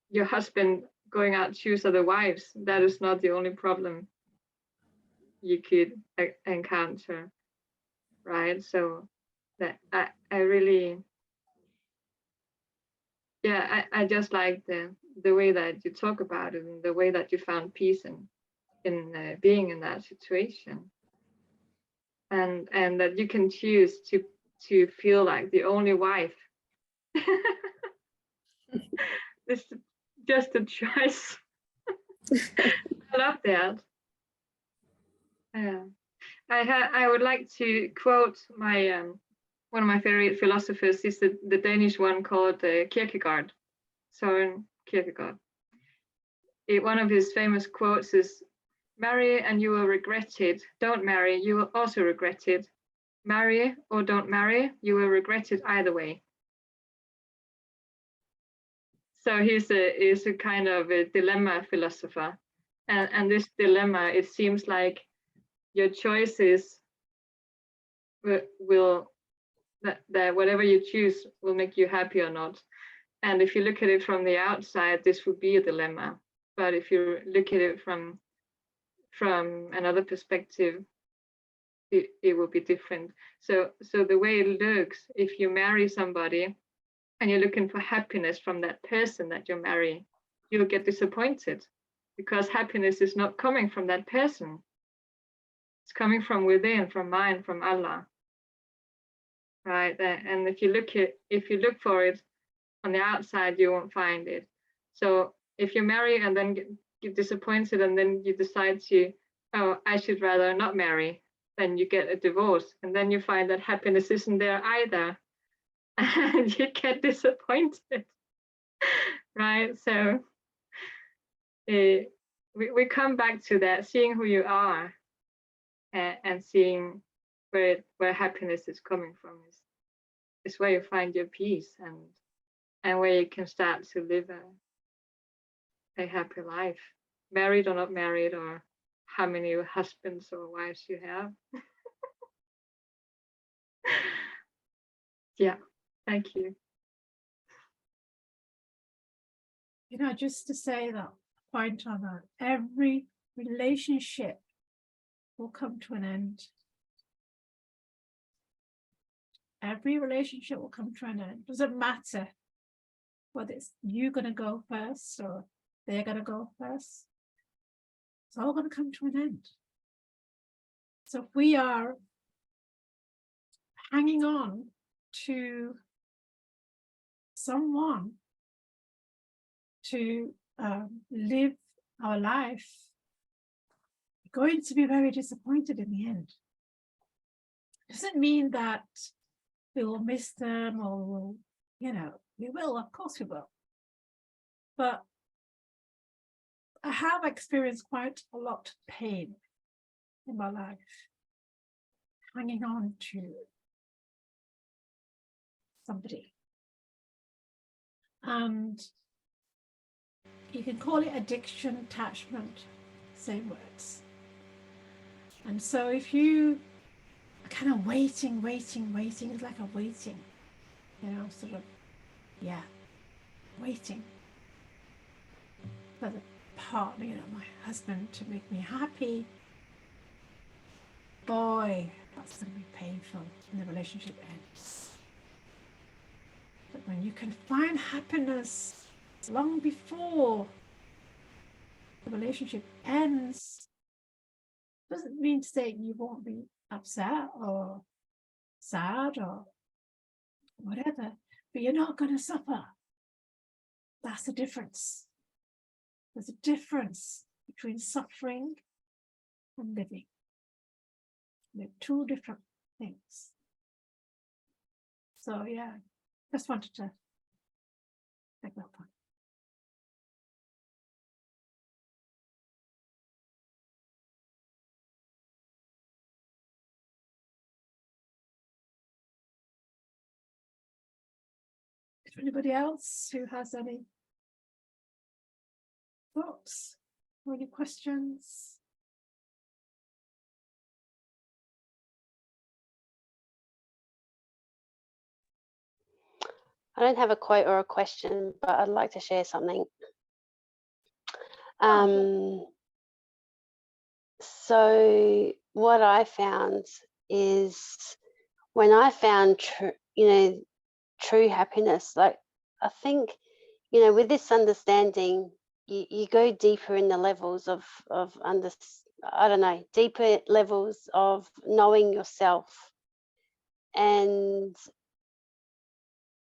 your husband going out choose other wives. That is not the only problem you could encounter, right? So that I really, yeah, I just like the way that you talk about it, and the way that you found peace in being in that situation, and that you can choose to feel like the only wife. It's just a choice. I love that. I would like to quote my one of my favorite philosophers is the Danish one called Kierkegaard, Søren Kierkegaard. One of his famous quotes is, Marry and you will regret it. Don't marry, you will also regret it. Marry or don't marry, you will regret it either way. So he's a kind of a dilemma philosopher. And this dilemma, it seems like your choices will that whatever you choose will make you happy or not. And if you look at it from the outside, this would be a dilemma. But if you look at it from another perspective, it will be different. So the way it looks, if you marry somebody and you're looking for happiness from that person that you're marrying, you'll get disappointed because happiness is not coming from that person. It's coming from within, from mind, from Allah. Right? And if you look for it on the outside, you won't find it. So if you marry and then get disappointed and then you decide to, oh, I should rather not marry, then you get a divorce and then you find that happiness isn't there either. And you get disappointed, right? So we come back to that, seeing who you are and seeing where happiness is coming from is where you find your peace and where you can start to live a happy life, married or not married, or how many husbands or wives you have. Yeah, thank you. You know, just to say that point on that, every relationship will come to an end. Every relationship will come to an end. Doesn't matter whether it's you going to go first or they're going to go first. It's all going to come to an end. So if we are hanging on to someone to live our life, we're going to be very disappointed in the end. Doesn't mean that we will miss them or we'll, you know, we will, of course we will. But I have experienced quite a lot of pain in my life, hanging on to somebody. And you can call it addiction, attachment, same words. And so if you are kind of waiting, it's like a waiting, you know, sort of, yeah, waiting for the partner, you know, my husband to make me happy. Boy, that's going to be painful when the relationship ends. But when you can find happiness long before the relationship ends, doesn't mean to say you won't be upset or sad or whatever, but you're not going to suffer. That's the difference. There's a difference between suffering and living. They're two different things. So yeah, just wanted to make that point. Is there anybody else who has any thoughts or any questions? I don't have a quote or a question, but I'd like to share something. So what I found is when I found true happiness, like I think, you know, with this understanding, you go deeper in the levels of deeper levels of knowing yourself, and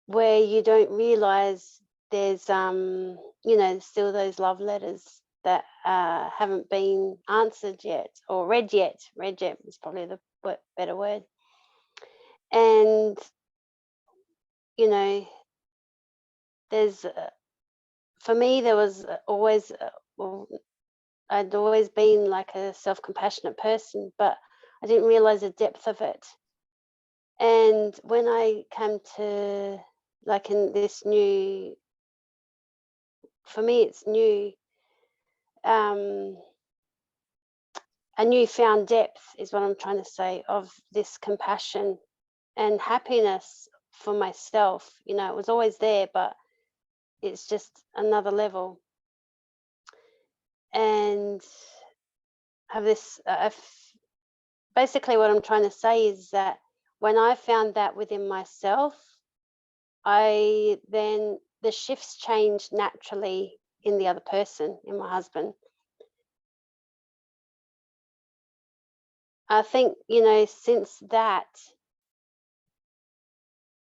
where you don't realize there's still those love letters that haven't been answered yet or read yet. Read yet is probably the better word. And you know, there's for me there was always I'd always been like a self-compassionate person, but I didn't realize the depth of it. And when I came to, like, in this new, for me it's new, a newfound depth is what I'm trying to say, of this compassion and happiness for myself. You know, it was always there, but it's just another level. And have this, basically what I'm trying to say is that when I found that within myself, then the shifts changed naturally in the other person, in my husband. I think, you know, since that,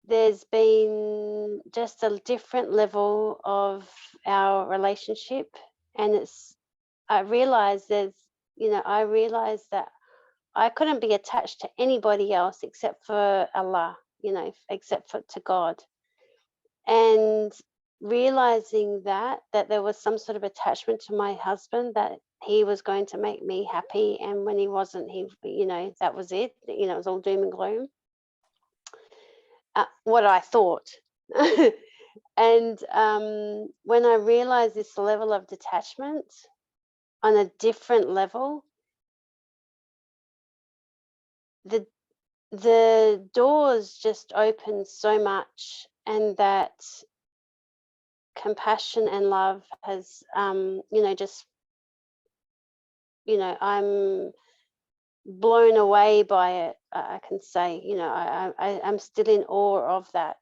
there's been just a different level of our relationship. And I realized that I couldn't be attached to anybody else except for Allah, you know, except for to God. And realizing that there was some sort of attachment to my husband, that he was going to make me happy, and when he wasn't, you know, that was it. You know, it was all doom and gloom. What I thought. And when I realized this level of detachment on a different level, the doors just opened so much, and that compassion and love has, you know, just, you know, I'm blown away by it. I can say, you know, I'm still in awe of that.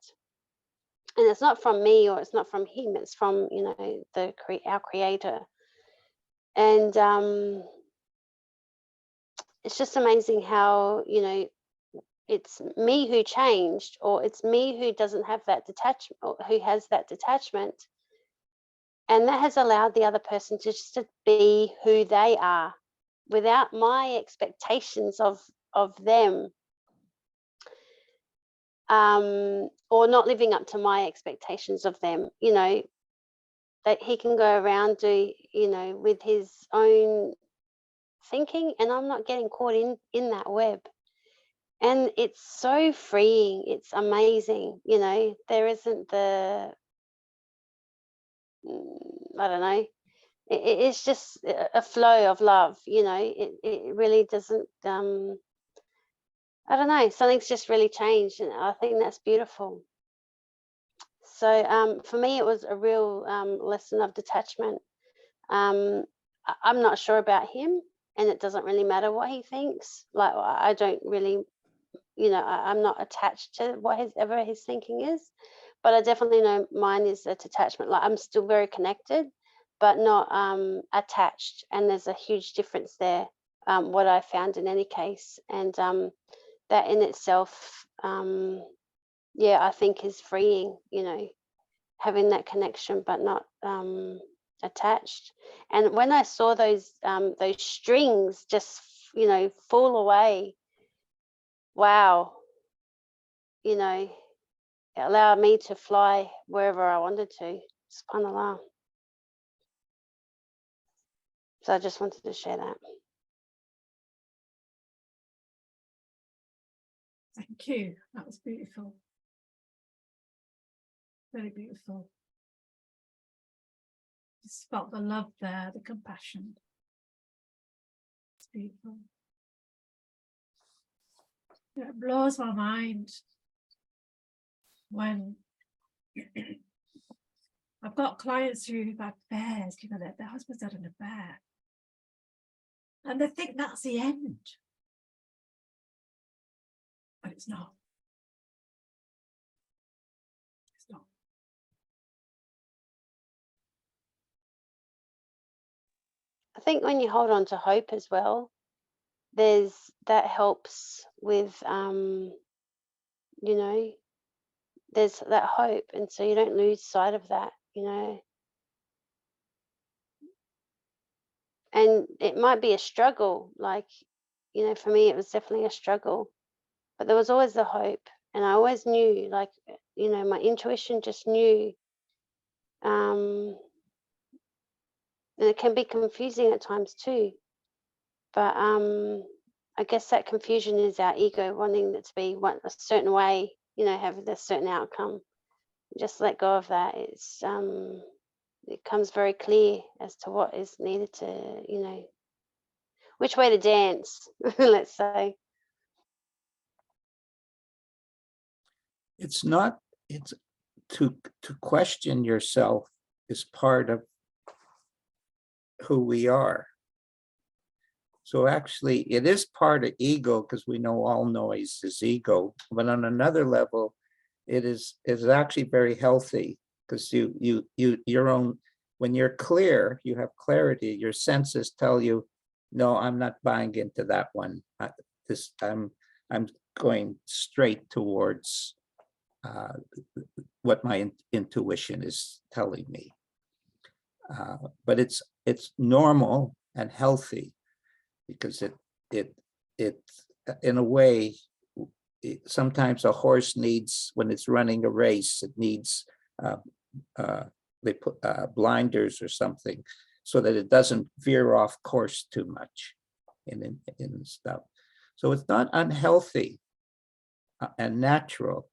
And it's not from me, or it's not from him, it's from, you know, our creator. And it's just amazing how, you know, it's me who changed, or it's me who doesn't have that detachment, or who has that detachment. And that has allowed the other person to just to be who they are, without my expectations of them, or not living up to my expectations of them. You know, that he can go around, you know, with his own thinking, and I'm not getting caught in that web. And it's so freeing. It's amazing. You know, there isn't I don't know, it's just a flow of love. You know, it really doesn't, I don't know, something's just really changed, and I think that's beautiful. So for me, it was a real lesson of detachment. I'm not sure about him, and it doesn't really matter what he thinks. Like, I don't really, you know, I'm not attached to whatever his thinking is, but I definitely know mine is a detachment. Like, I'm still very connected, but not attached. And there's a huge difference there, what I found in any case. And that in itself, yeah, I think is freeing, you know, having that connection, but not attached. And when I saw those strings just, you know, fall away, wow, you know, it allowed me to fly wherever I wanted to. SubhanAllah. So I just wanted to share that. Thank you. That was beautiful. Very beautiful. Just felt the love there, the compassion. It's beautiful. It blows my mind when I've got clients who've had affairs, you know, their husband's had an affair, and they think that's the end, but it's not. It's not. I think when you hold on to hope as well, that helps with, you know, there's that hope, and so you don't lose sight of that, you know. And it might be a struggle, like, you know, for me it was definitely a struggle, but there was always the hope. And I always knew, like, you know, my intuition just knew, And it can be confusing at times too. But I guess that confusion is our ego wanting it to be a certain way, you know, have a certain outcome. Just let go of that. It comes very clear as to what is needed to, you know, which way to dance, let's say. It's not, it's to question yourself is part of who we are. So actually it is part of ego, because we know all noise is ego, but on another level, it is actually very healthy, because your own, when you're clear, you have clarity, your senses tell you, no, I'm not buying into that one. I'm going straight towards what my intuition is telling me. But it's normal and healthy, because it in a way, sometimes a horse needs, when it's running a race, it needs they put blinders or something so that it doesn't veer off course too much in stuff. So it's not unhealthy and natural,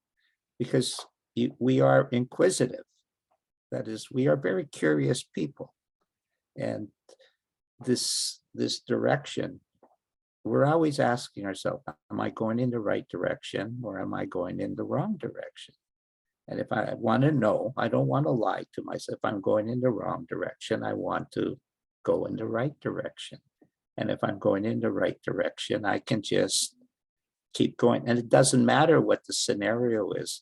because we are inquisitive. That is, we are very curious people. And this direction, we're always asking ourselves, am I going in the right direction, or am I going in the wrong direction? And if I want to know, I don't want to lie to myself. If I'm going in the wrong direction, I want to go in the right direction. And if I'm going in the right direction, I can just keep going. And it doesn't matter what the scenario is.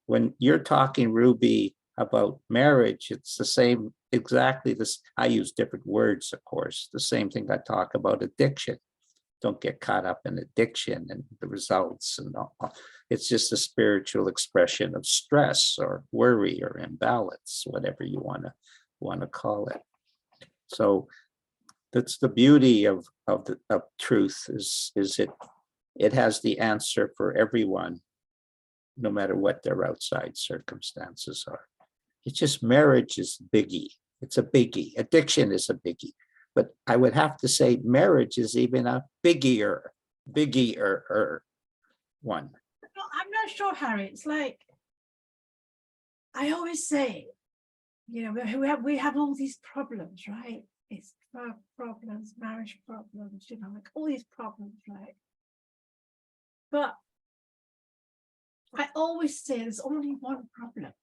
When you're talking, Ruby, about marriage, it's the same, exactly this. I use different words, of course, the same thing I talk about addiction. Don't get caught up in addiction and the results and all. It's just a spiritual expression of stress or worry or imbalance, whatever you want to call it. So that's the beauty of truth, is it has the answer for everyone, no matter what their outside circumstances are. It's just, marriage is biggie. It's a biggie. Addiction is a biggie. But I would have to say marriage is even a biggier one. I'm not sure, Harry. It's like, I always say, you know, we have all these problems, right? It's work problems, marriage problems, you know, like all these problems, right? But I always say there's only one problem.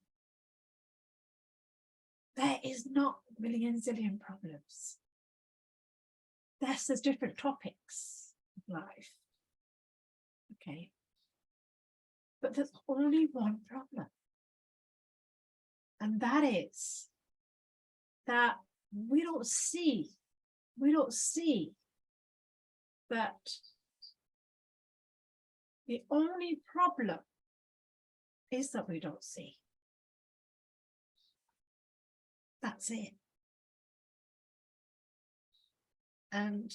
There is not a million zillion problems. There's different topics of life. Okay. But there's only one problem. And that is that we don't see that the only problem is that we don't see. That's it. And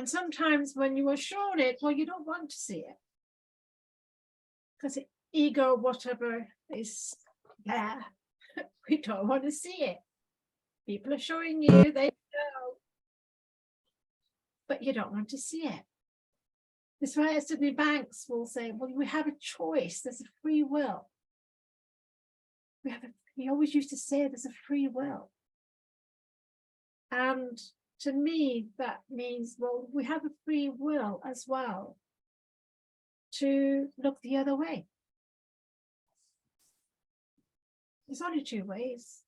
sometimes when you are shown it, well, you don't want to see it. Because ego, whatever is there, we don't want to see it. People are showing you, they know. But you don't want to see it. That's why Sydney Banks will say, well, we have a choice, there's a free will. He always used to say there's a free will. And to me, that means, well, we have a free will as well to look the other way. There's only two ways.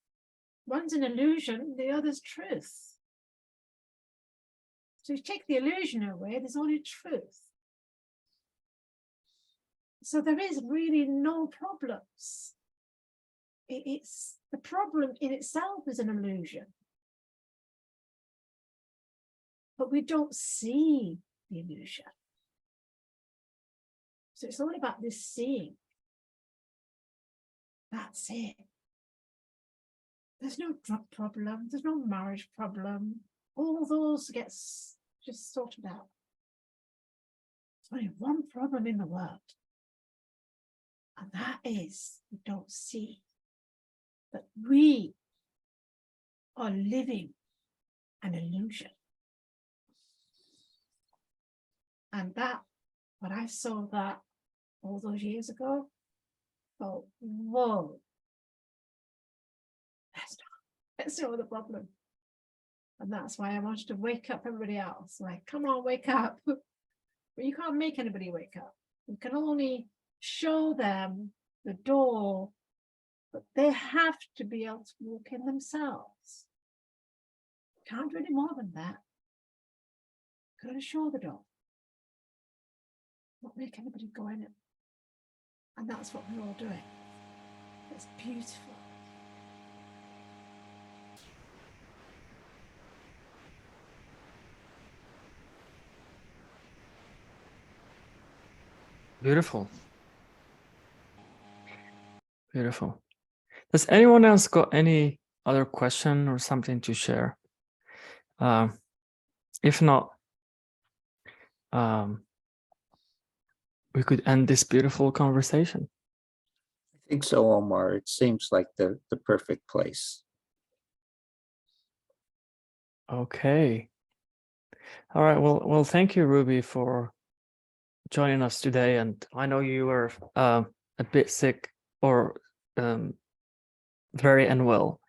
One's an illusion, the other's truth. So you take the illusion away, there's only truth. So there is really no problems. It's the problem in itself is an illusion. But we don't see the illusion. So it's all about this seeing. That's it. There's no drug problem, there's no marriage problem. All those gets just sorted out. There's only one problem in the world. And that is we don't see that we are living an illusion. And that, when I saw that all those years ago, I thought, whoa, that's not the problem. And that's why I wanted to wake up everybody else. Like, come on, wake up. But you can't make anybody wake up. You can only show them the door, but they have to be able to walk in themselves. Can't do any more than that. Got to show the door. Not make anybody go in it. And that's what we're all doing. It's beautiful. Beautiful. Beautiful. Does anyone else got any other question or something to share? If not, we could end this beautiful conversation. I think so, Omar. It seems like the perfect place. Okay. All right. Well, thank you, Ruby, for joining us today. And I know you were a bit sick or very unwell,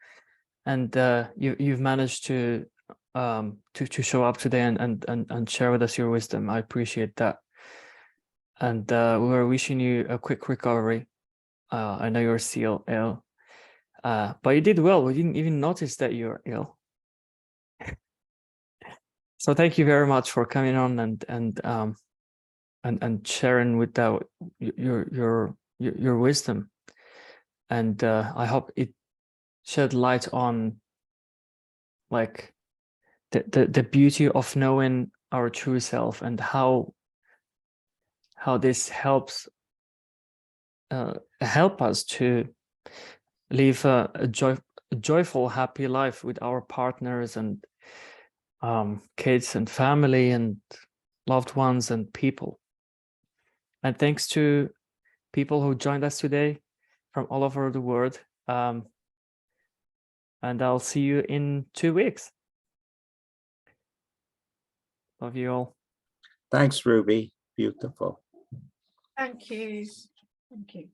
and you've managed to show up today and share with us your wisdom. I appreciate that. And we were wishing you a quick recovery. I know you're still ill, but you did well. We didn't even notice that you're ill. So thank you very much for coming on and sharing with that your wisdom. And I hope it shed light on like the beauty of knowing our true self and how this help us to live a joyful, happy life with our partners and kids and family and loved ones and people. And thanks to people who joined us today from all over the world. And I'll see you in 2 weeks. Love you all. Thanks, Ruby. Beautiful. Thank you. Thank you.